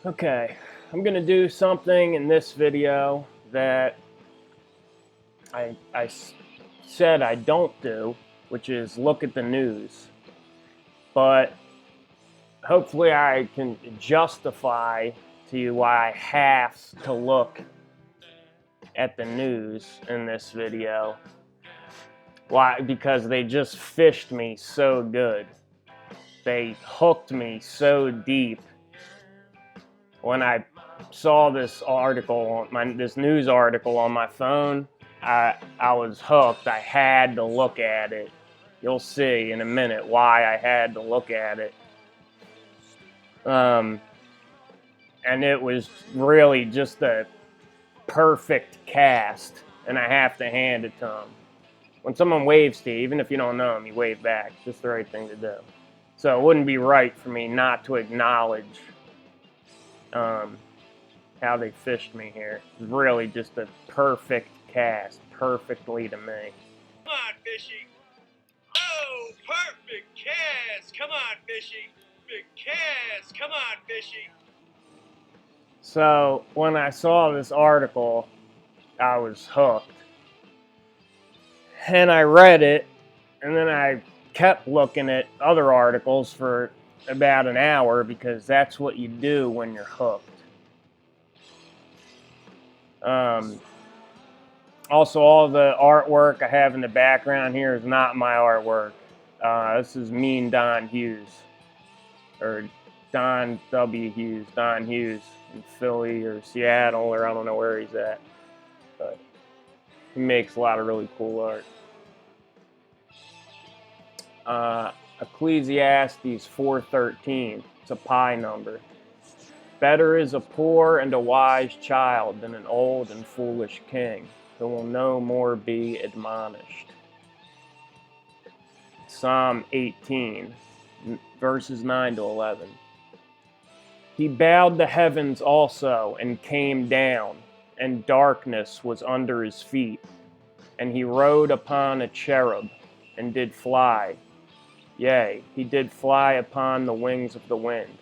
Okay, I'm gonna do something in this video that I said I don't do, which is look at the news. But hopefully I can justify to you why I have to look at the news in this video. Why? Because they just fished me so good. They hooked me so deep. When I saw this article, this news article on my phone, I was hooked. I had to look at it. You'll see in a minute why I had to look at it. And it was really just a perfect cast, and I have to hand it to them. When someone waves to you, even if you don't know them, you wave back. It's just the right thing to do. So it wouldn't be right for me not to acknowledge how they fished me here. It's really just a perfect cast, perfectly to me. Come on, Fishy. Oh, perfect cast. Come on, Fishy. Big cast. Come on, Fishy. So when I saw this article, I was hooked. And I read it, and then I kept looking at other articles for about an hour because that's what you do when you're hooked. Also, all the artwork I have in the background here is not my artwork. This is Mean Don Hughes, or Don W. Hughes, Don Hughes in Philly or Seattle, or I don't know where he's at. But he makes a lot of really cool art. Ecclesiastes 4:13. It's a pi number. Better is a poor and a wise child than an old and foolish king, who will no more be admonished. Psalm 18, verses 9 to 11. He bowed the heavens also and came down, and darkness was under his feet. And he rode upon a cherub and did fly. Yea, he did fly upon the wings of the wind.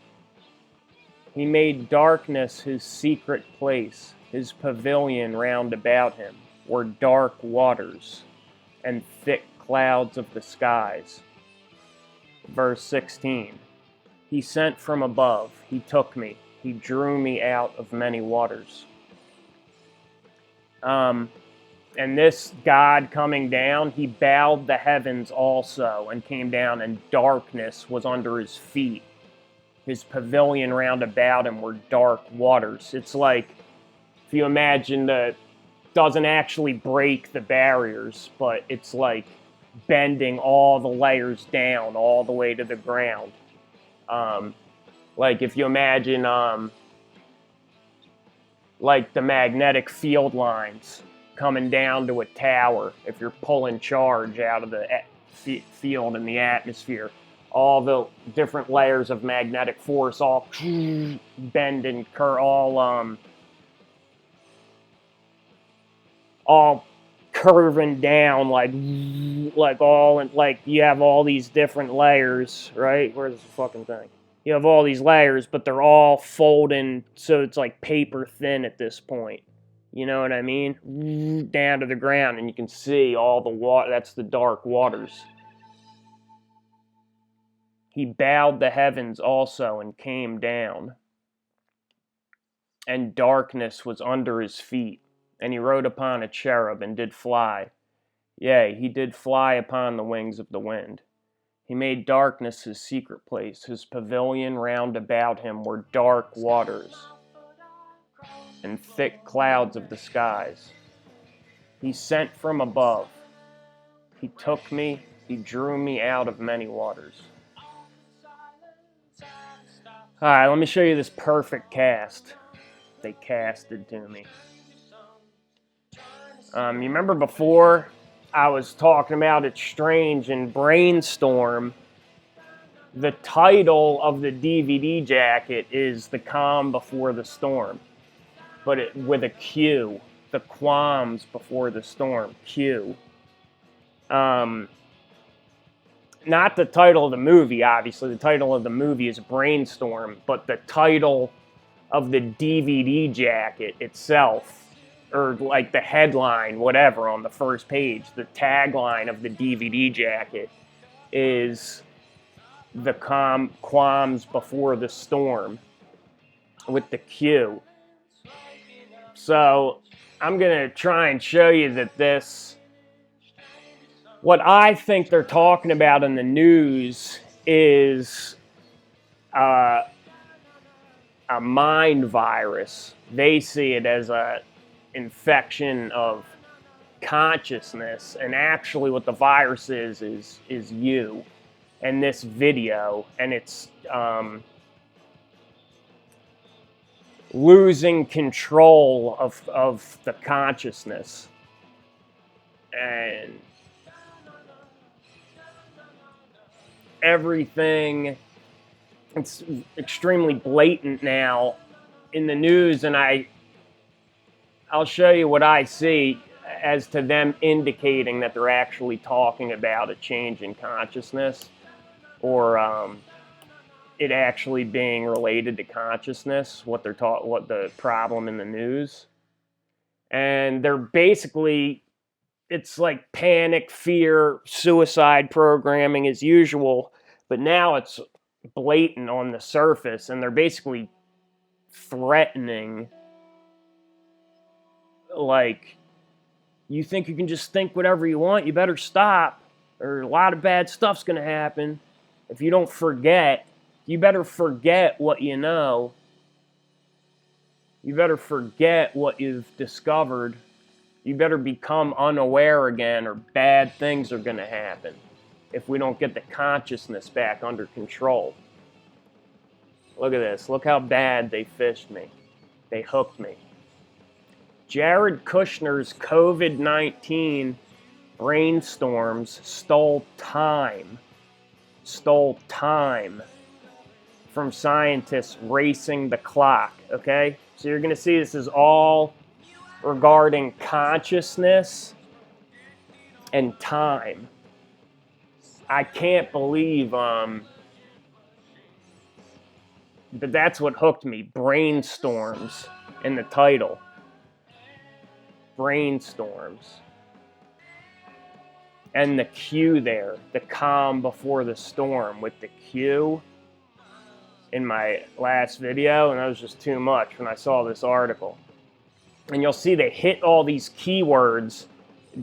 He made darkness his secret place. His pavilion round about him were dark waters and thick clouds of the skies. Verse 16. He sent from above. He took me. He drew me out of many waters. And this God coming down, he bowed the heavens also and came down, and darkness was under his feet. His pavilion round about him were dark waters. It's like, if you imagine doesn't actually break the barriers, but it's like bending all the layers down all the way to the ground. Like if you imagine like the magnetic field lines coming down to a tower, if you're pulling charge out of the field in the atmosphere, all the different layers of magnetic force all bend and all curving down like all, and like you have all these different layers, right? Where's the fucking thing? You have all these layers, but they're all folding, so it's like paper thin at this point. You know what I mean? Down to the ground, and you can see all the water. That's the dark waters. He bowed the heavens also and came down, and darkness was under his feet. And he rode upon a cherub and did fly. Yea, he did fly upon the wings of the wind. He made darkness his secret place. His pavilion round about him were dark waters and thick clouds of the skies. He sent from above. He took me. He drew me out of many waters. All right, let me show you this perfect cast they casted to me. You remember before I was talking about it's strange in Brainstorm, the title of the DVD jacket is The Calm Before the Storm, but with a Q, the Qualms Before the Storm, Q. Not the title of the movie, obviously. The title of the movie is Brainstorm, but the title of the DVD jacket itself, or like the headline, whatever, on the first page. The tagline of the DVD jacket is the qualms before the storm with the Q. So I'm going to try and show you that what I think they're talking about in the news is a mind virus. They see it as a infection of consciousness, and actually what the virus is you and this video, and it's losing control of the consciousness. And everything, it's extremely blatant now in the news, and I'll show you what I see as to them indicating that they're actually talking about a change in consciousness, or it actually being related to consciousness, what the problem in the news. And they're basically, it's like panic, fear, suicide programming as usual, but now it's blatant on the surface, and they're basically threatening, like, you think you can just think whatever you want, you better stop, or a lot of bad stuff's going to happen. If you don't forget, you better forget what you know. You better forget what you've discovered. You better become unaware again, or bad things are going to happen if we don't get the consciousness back under control. Look at this. Look how bad they fished me. They hooked me. Jared Kushner's COVID-19 brainstorms stole time from scientists racing the clock, okay? So you're going to see this is all regarding consciousness and time. I can't believe, but that's what hooked me. Brainstorms in the title. Brainstorms. And the Q there, the calm before the storm with the Q in my last video, and that was just too much when I saw this article. And you'll see they hit all these keywords.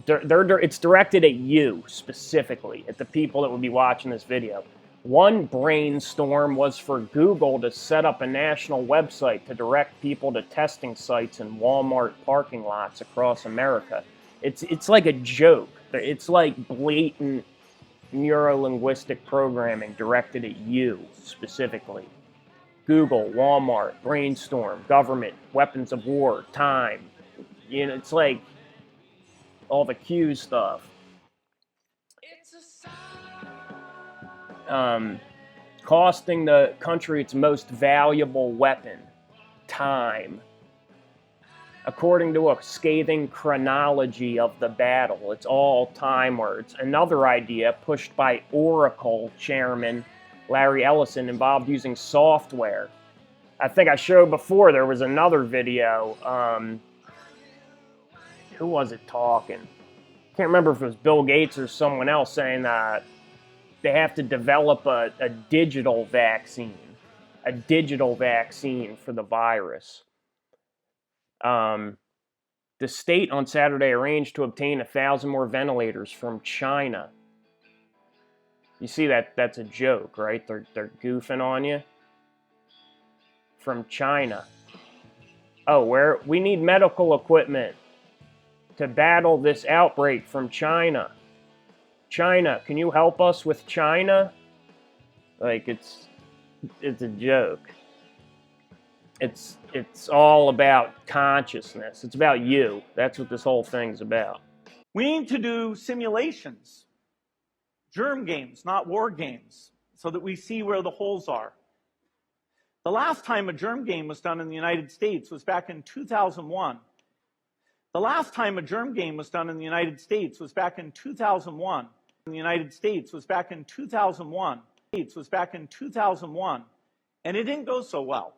It's directed at you specifically, at the people that would be watching this video. One brainstorm was for Google to set up a national website to direct people to testing sites in Walmart parking lots across America. It's like a joke. It's like blatant neuro-linguistic programming directed at you specifically. Google, Walmart, Brainstorm, government, weapons of war, time. You know, it's like all the Q stuff. Costing the country its most valuable weapon, time. According to a scathing chronology of the battle, it's all time words. Another idea pushed by Oracle chairman Larry Ellison involved using software. I think I showed before, there was another video. Who was it talking? Can't remember if it was Bill Gates or someone else saying that they have to develop a digital vaccine for the virus. The state on Saturday arranged to obtain 1,000 more ventilators from China. You see that's a joke, right? They're goofing on you. From China. Oh, we need medical equipment to battle this outbreak from China. China, can you help us with China? Like, it's a joke. It's all about consciousness. It's about you. That's what this whole thing's about. We need to do simulations, germ games, not war games, so that we see where the holes are. The last time a germ game was done in the United States was back in 2001. The last time a germ game was done in the United States was back in 2001. In the United States was back in 2001. And it didn't go so well.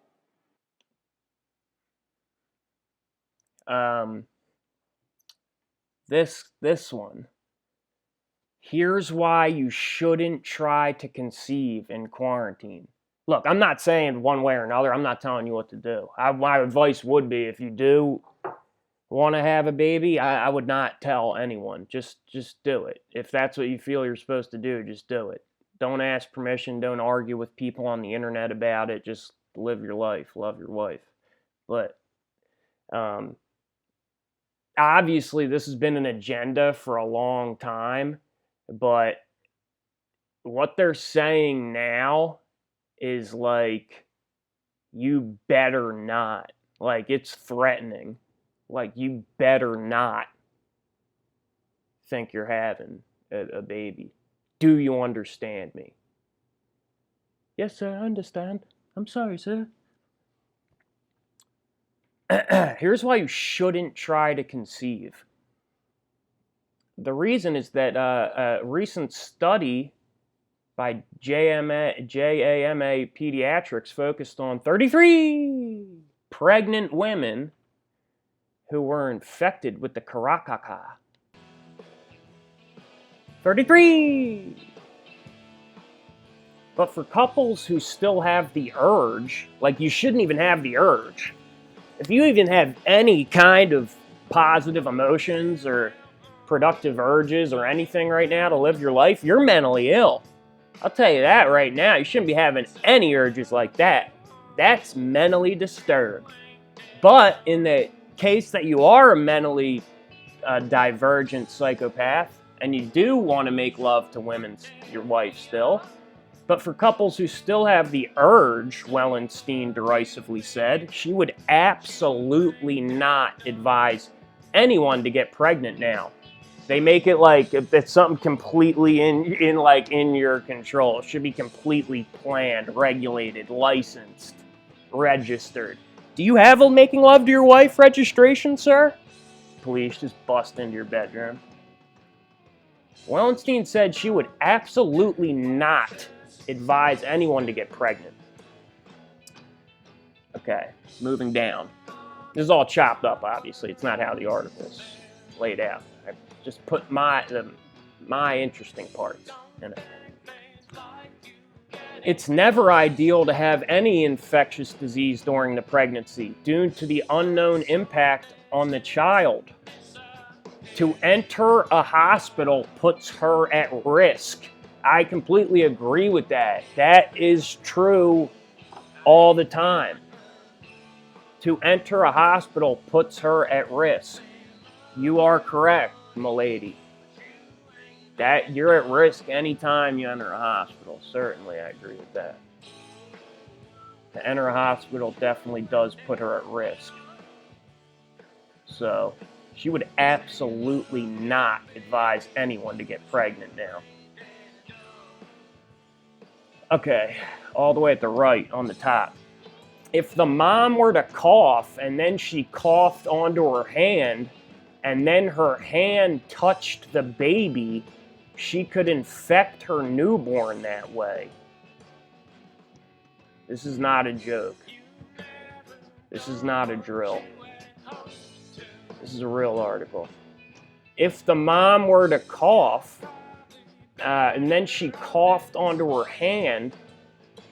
This one. Here's why you shouldn't try to conceive in quarantine. Look, I'm not saying one way or another. I'm not telling you what to do. My advice would be, if you do want to have a baby, I would not tell anyone. Just do it. If that's what you feel you're supposed to do, just do it. Don't ask permission. Don't argue with people on the internet about it. Just live your life. Love your wife. But obviously, this has been an agenda for a long time. But what they're saying now is like, you better not. Like, it's threatening. Like, you better not think you're having a baby. Do you understand me? Yes, sir, I understand. I'm sorry, sir. Here's why you shouldn't try to conceive. The reason is that a recent study by JAMA Pediatrics focused on 33 pregnant women who were infected with the Karakaka. 33! But for couples who still have the urge, like, you shouldn't even have the urge. If you even have any kind of positive emotions or productive urges or anything right now to live your life, you're mentally ill. I'll tell you that right now. You shouldn't be having any urges like that. That's mentally disturbed. But in the case that you are a mentally divergent psychopath and you do want to make love to your wife still, but for couples who still have the urge, Wellenstein derisively said, she would absolutely not advise anyone to get pregnant now. They make it like if it's something completely in your control. It should be completely planned, regulated, licensed, registered. Do you have a making love to your wife registration, sir? Police just bust into your bedroom. Wellenstein said she would absolutely not advise anyone to get pregnant. Okay, moving down. This is all chopped up, obviously. It's not how the article's laid out. I just put my interesting parts in it. It's never ideal to have any infectious disease during the pregnancy due to the unknown impact on the child. To enter a hospital puts her at risk. I completely agree with that. That is true all the time. To enter a hospital puts her at risk. You are correct, milady. That you're at risk anytime you enter a hospital. Certainly, I agree with that. To enter a hospital definitely does put her at risk. So, she would absolutely not advise anyone to get pregnant now. Okay, all the way at the right, on the top. If the mom were to cough and then she coughed onto her hand and then her hand touched the baby, she could infect her newborn that way. This is not a joke. This is not a drill. This is a real article. If the mom were to cough, and then she coughed onto her hand,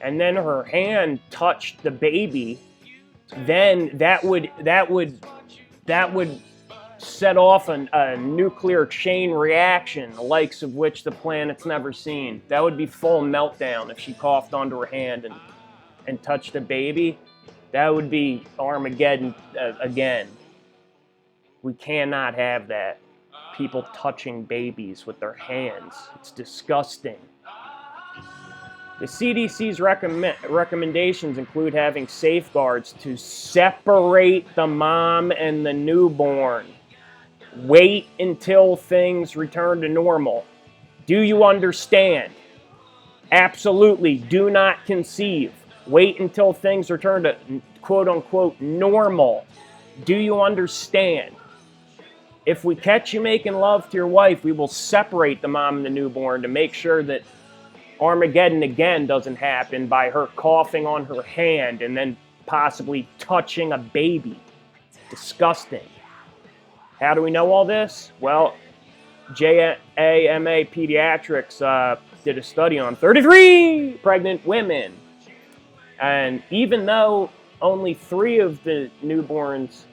and then her hand touched the baby, then that would set off a nuclear chain reaction, the likes of which the planet's never seen. That would be full meltdown if she coughed onto her hand and touched a baby. That would be Armageddon again. We cannot have that. People touching babies with their hands. It's disgusting. The CDC's recommendations include having safeguards to separate the mom and the newborn. Wait until things return to normal. Do you understand? Absolutely. Do not conceive. Wait until things return to quote-unquote normal. Do you understand? If we catch you making love to your wife, we will separate the mom and the newborn to make sure that Armageddon again doesn't happen by her coughing on her hand and then possibly touching a baby. Disgusting. How do we know all this? Well, JAMA Pediatrics did a study on 33 pregnant women. And even though only 3 of the newborns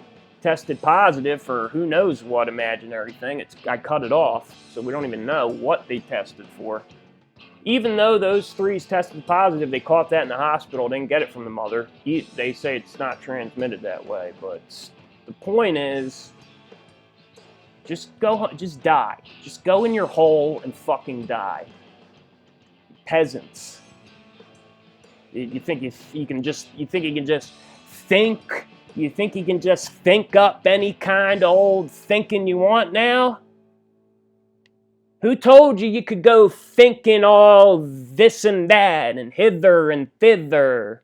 tested positive for who knows what imaginary thing, I cut it off, so we don't even know what they tested for. Even though those 3 tested positive, they caught that in the hospital, didn't get it from the mother. They say it's not transmitted that way, but the point is, just die. Just go in your hole and fucking die. Peasants. You think you can just think up any kind of old thinking you want now? Who told you could go thinking all this and that and hither and thither?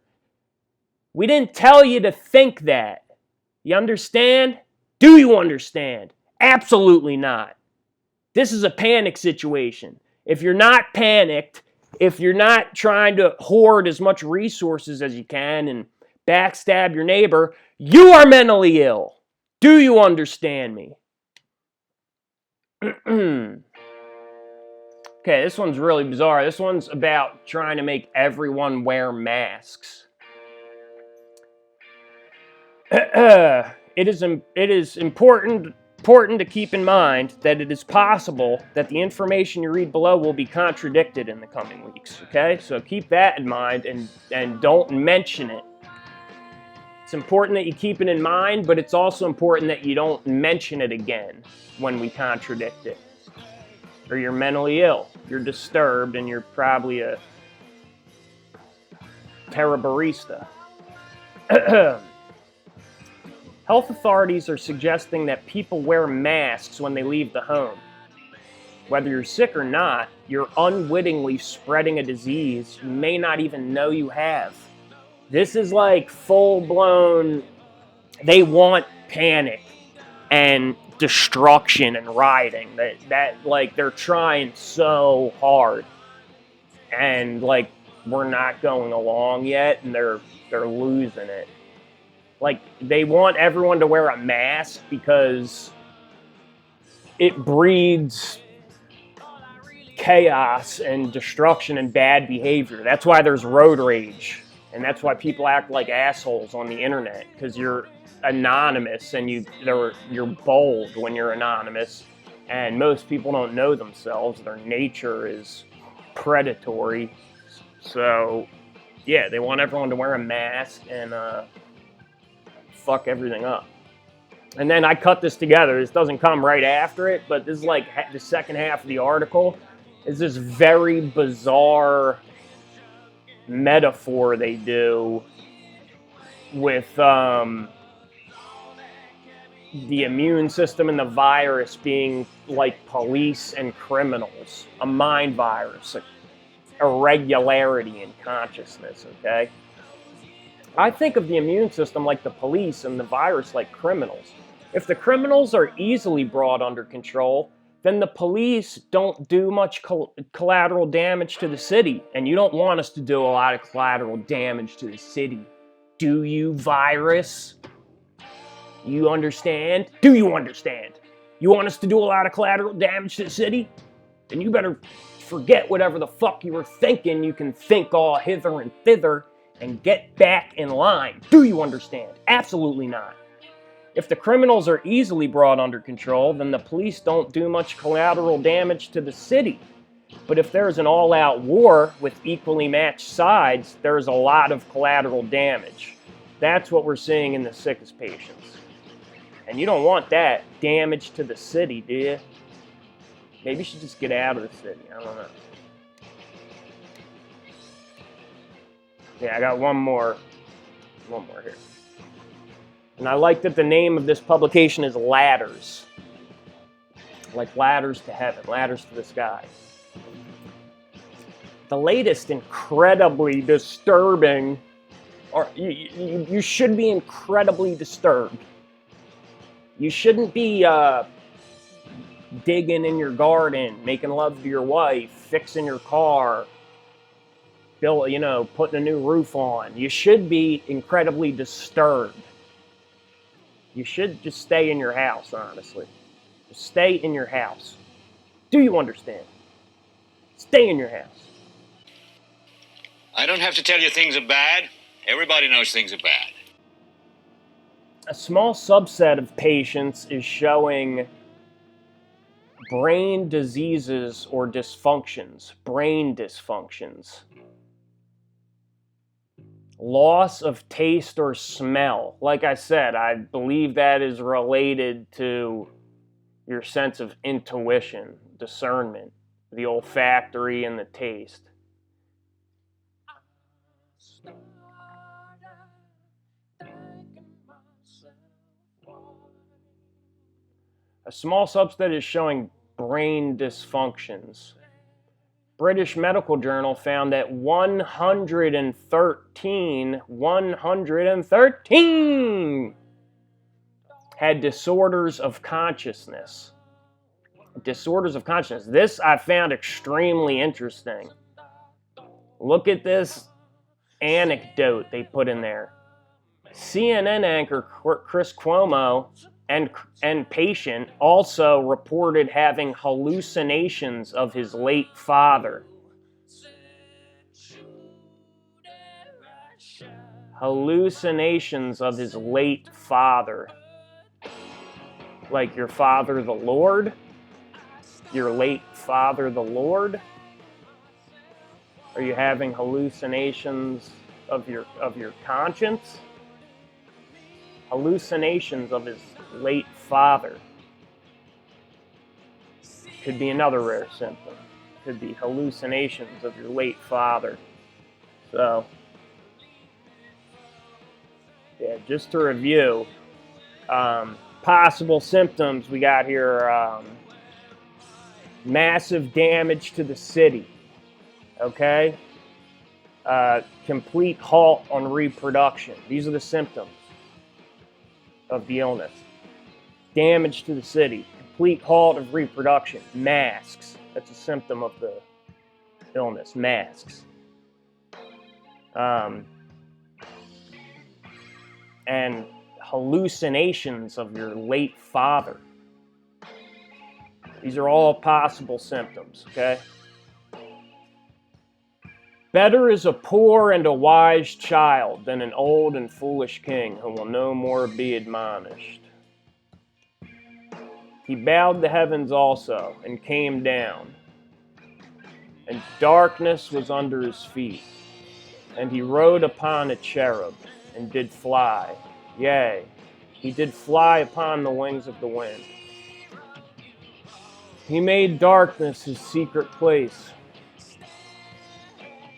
We didn't tell you to think that. You understand? Do you understand? Absolutely not. This is a panic situation. If you're not panicked, if you're not trying to hoard as much resources as you can and backstab your neighbor, you are mentally ill. Do you understand me? Okay, this one's really bizarre. This one's about trying to make everyone wear masks. It is important to keep in mind that it is possible that the information you read below will be contradicted in the coming weeks, okay? So keep that in mind and don't mention it. It's important that you keep it in mind, but it's also important that you don't mention it again when we contradict it. Or you're mentally ill, you're disturbed, and you're probably a terrorista. Health authorities are suggesting that people wear masks when they leave the home. Whether you're sick or not, you're unwittingly spreading a disease you may not even know you have. This is like full-blown, they want panic and destruction and rioting. That like they're trying so hard. And like we're not going along yet and they're losing it. Like, they want everyone to wear a mask because it breeds chaos and destruction and bad behavior. That's why there's road rage. And that's why people act like assholes on the internet. Because you're anonymous and you're bold when you're anonymous. And most people don't know themselves. Their nature is predatory. So, yeah, they want everyone to wear a mask and, fuck everything up. And then I cut this together. This doesn't come right after it, but this is like the second half of the article. Is this very bizarre metaphor they do with the immune system and the virus being like police and criminals, a mind virus, irregularity in consciousness, okay? I think of the immune system like the police and the virus like criminals. If the criminals are easily brought under control, then the police don't do much collateral damage to the city. And you don't want us to do a lot of collateral damage to the city. Do you, virus? You understand? Do you understand? You want us to do a lot of collateral damage to the city? Then you better forget whatever the fuck you were thinking. You can think all hither and thither and get back in line. Do you understand? Absolutely not. If the criminals are easily brought under control, then the police don't do much collateral damage to the city. But if there's an all-out war with equally matched sides, there's a lot of collateral damage. That's what we're seeing in the sickest patients. And you don't want that damage to the city, do you? Maybe you should just get out of the city. I don't know. Yeah, I got one more here. And I like that the name of this publication is Ladders. Like ladders to heaven, ladders to the sky. The latest incredibly disturbing, or you should be incredibly disturbed. You shouldn't be digging in your garden, making love to your wife, fixing your car, putting a new roof on. You should be incredibly disturbed. You should just stay in your house, honestly. Just stay in your house. Do you understand? Stay in your house. I don't have to tell you things are bad. Everybody knows things are bad. A small subset of patients is showing brain diseases or dysfunctions, brain dysfunctions. Loss of taste or smell. Like I said, I believe that is related to your sense of intuition, discernment, the olfactory and the taste. A small subset is showing brain dysfunctions. British Medical Journal found that 113 had disorders of consciousness. Disorders of consciousness. This I found extremely interesting. Look at this anecdote they put in there. CNN anchor Chris Cuomo and patient also reported having hallucinations of his late father. Hallucinations of his late father. Like your father the Lord? Your late father the Lord? Are you having hallucinations of your conscience? Hallucinations of his late father. Could be another rare symptom. Could be hallucinations of your late father. So, yeah, just to review, possible symptoms we got here, massive damage to the city, okay? Complete halt on reproduction. These are the symptoms of the illness. Damage to the city, complete halt of reproduction, masks. That's a symptom of the illness, masks. And hallucinations of your late father. These are all possible symptoms, okay? Better is a poor and a wise child than an old and foolish king who will no more be admonished. He bowed the heavens also and came down, and darkness was under his feet. And he rode upon a cherub and did fly. Yea, he did fly upon the wings of the wind. He made darkness his secret place.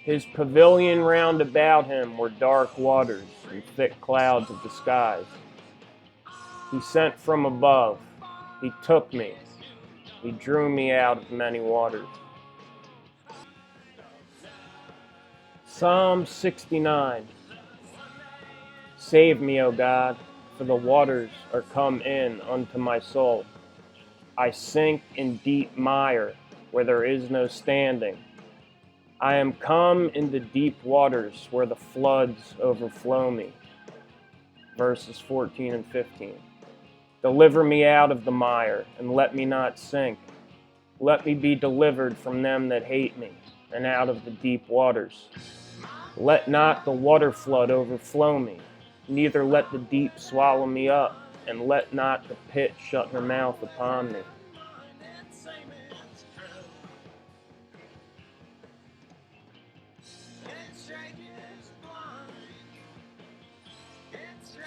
His pavilion round about him were dark waters and thick clouds of the skies. He sent from above. He took me. He drew me out of many waters. Psalm 69. Save me, O God, for the waters are come in unto my soul. I sink in deep mire where there is no standing. I am come into deep waters where the floods overflow me. Verses 14 and 15. Deliver me out of the mire, and let me not sink. Let me be delivered from them that hate me, and out of the deep waters. Let not the water flood overflow me, neither let the deep swallow me up, and let not the pit shut her mouth upon me.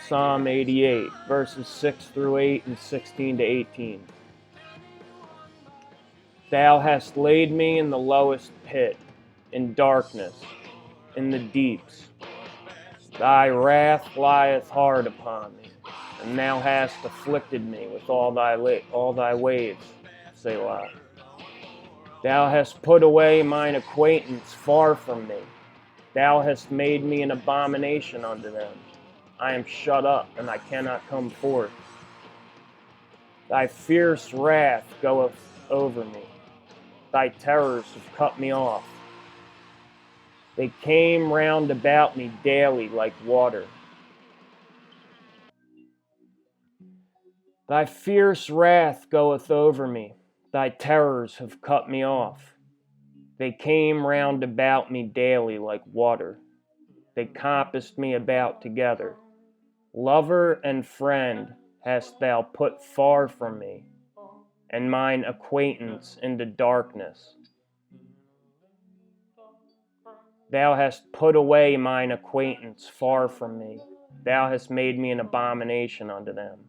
Psalm 88, verses 6 through 8 and 16 to 18. Thou hast laid me in the lowest pit, in darkness, in the deeps. Thy wrath lieth hard upon me, and thou hast afflicted me with all thy waves, Selah. Thou hast put away mine acquaintance far from me. Thou hast made me an abomination unto them. I am shut up, and I cannot come forth. Thy fierce wrath goeth over me. Thy terrors have cut me off. They came round about me daily like water. Thy fierce wrath goeth over me, thy terrors have cut me off. They came round about me daily like water, they compassed me about together. Lover and friend hast thou put far from me, and mine acquaintance into darkness. Thou hast put away mine acquaintance far from me, thou hast made me an abomination unto them.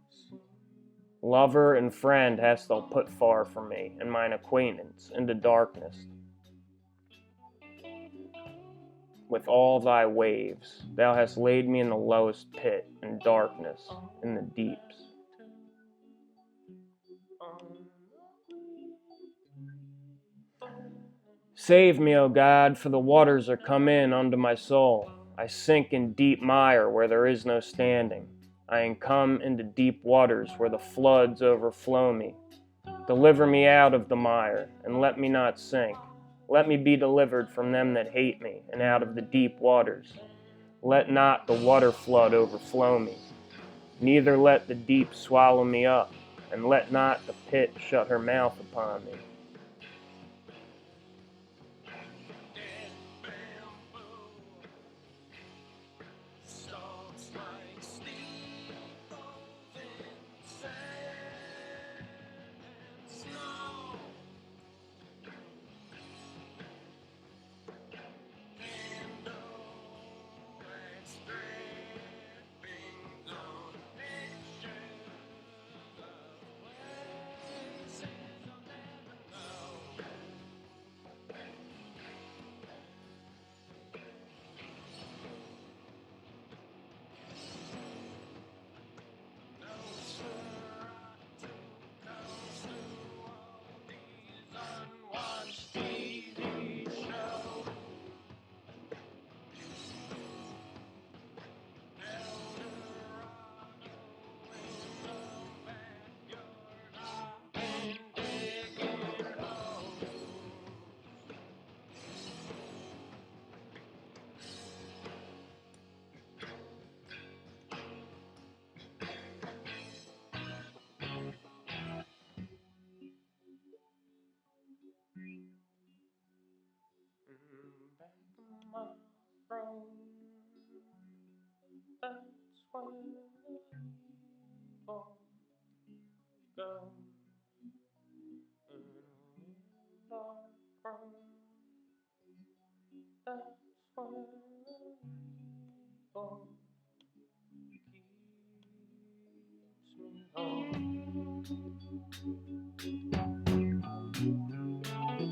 Lover and friend hast thou put far from me, and mine acquaintance into darkness. With all thy waves, thou hast laid me in the lowest pit, in darkness, in the deeps. Save me, O God, for the waters are come in unto my soul. I sink in deep mire where there is no standing. I am come into deep waters where the floods overflow me. Deliver me out of the mire, and let me not sink. Let me be delivered from them that hate me, and out of the deep waters. Let not the water flood overflow me, neither let the deep swallow me up, and let not the pit shut her mouth upon me.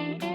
That's